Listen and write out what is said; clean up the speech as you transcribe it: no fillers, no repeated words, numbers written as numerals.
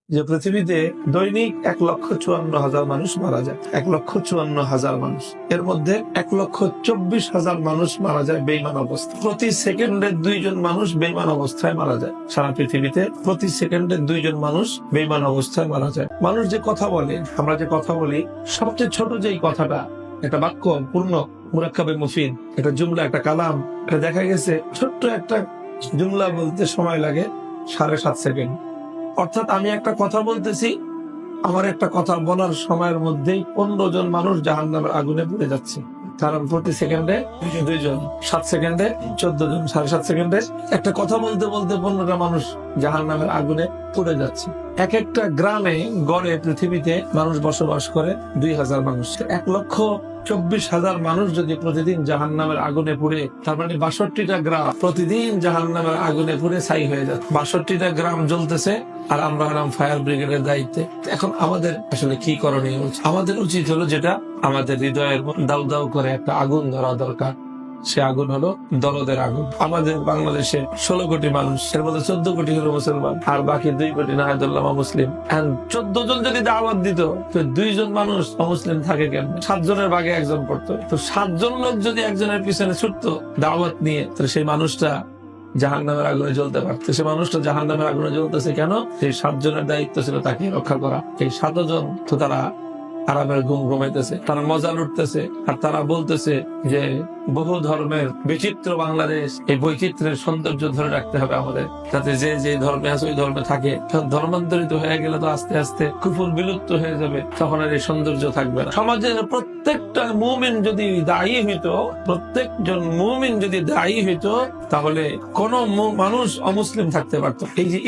যে পৃথিবীতে দৈনিক 1,54,000 মানুষ মারা যায়। 1,54,000 মানুষ, এর মধ্যে 1,24,000 মানুষ মারা যায় বেঈমান অবস্থায়। প্রতি সেকেন্ডে 2 জন মানুষ বেঈমান অবস্থায় মারা যায়। সারা পৃথিবীতে প্রতি সেকেন্ডে 2 জন মানুষ বেঈমান অবস্থায় মারা যায়। মানুষ যে কথা বলে, আমরা যে কথা বলি, সবচেয়ে ছোট যেই কথাটা, একটা বাক্য পূর্ণ মুরাক্কাবে মুফিদ, একটা জুমলা, একটা কালাম, এটা দেখা গেছে ছোট্ট একটা জুমলা বলতে সময় লাগে 7.5 সেকেন্ড। অর্থাৎ আমি একটা কথা বলতেছি, আমার একটা কথা বলার সময়ের মধ্যেই 15 জন মানুষ জাহান্নামের আগুনে পুড়ে যাচ্ছে। কারণ প্রতি সেকেন্ডে 2 জন, 7 সেকেন্ডে 14 জন, 7.5 সেকেন্ডে একটা কথা বলতে বলতে 15টা মানুষ জাহান্নামের আগুনে পুড়ে যাচ্ছে। এক একটা গ্রামে গড়ে পৃথিবীতে মানুষ বসবাস করে 2,000 মানুষ। 1,24,000 মানুষ যদি প্রতিদিন জাহান্নামের আগুনে পুড়ে, তার মানে 62টা গ্রাম প্রতিদিন জাহান্নামের আগুনে পুড়ে ছাই হয়ে যায়। 62টা গ্রাম জ্বলতেছে, আর আমরা হলাম ফায়ার ব্রিগেডের দায়িত্বে। এখন আমাদের আসলে কি করণীয়? আমাদের উচিত হলো, যেটা আমাদের হৃদয়ের দাউ দাউ করে একটা আগুন ধরা দরকার, সে আগুন হলো দরদের আগুন। আমাদের বাংলাদেশে 16 কোটি মানুষ, এর মধ্যে 14 কোটি হলো মুসলমান, আর বাকি 2 কোটি নাহাদুল্লাহ অমুসলিম। 14 জন যদি দাওয়াত দিত, তো 2 জন মানুষ অমুসলিম থাকে কেন? 7 জনের ভাগে 1 জন পড়তো। তো 7 জন লোক যদি একজনের পিছনে ছুটতো দাওয়াত নিয়ে, তো সেই মানুষটা জাহান্নামের আগুনে জ্বলতে পারতো। সে মানুষটা জাহান্নামের আগুনে জ্বলতেছে কেন? সেই 7 জনের দায়িত্ব ছিল তাকে রক্ষা করা। এই 7 জন তো তারা আরামের ঘুম ঘুমাইতেছে, তারা মজা লুটতেছে, আর তারা বলতেছে যে বহু ধর্মের বিচিত্র বাংলাদেশ, এই বৈচিত্র্যের সৌন্দর্য ধরে রাখতে হবে আমাদের, যাতে যে যে ধর্মে আছে ওই ধর্মে থাকে। ধর্মান্তরিত হয়ে গেলে তো আস্তে আস্তে কুফর বিলুপ্ত হয়ে যাবে, তখন আর এই সৌন্দর্য থাকবে না। সমাজের প্রত্যেকটা মুমিন যদি দায়ী হইতো, প্রত্যেকজন মুমিন যদি দায়ী হইতো, তাহলে কোন মানুষ অমুসলিম থাকতে পারতো। এই যে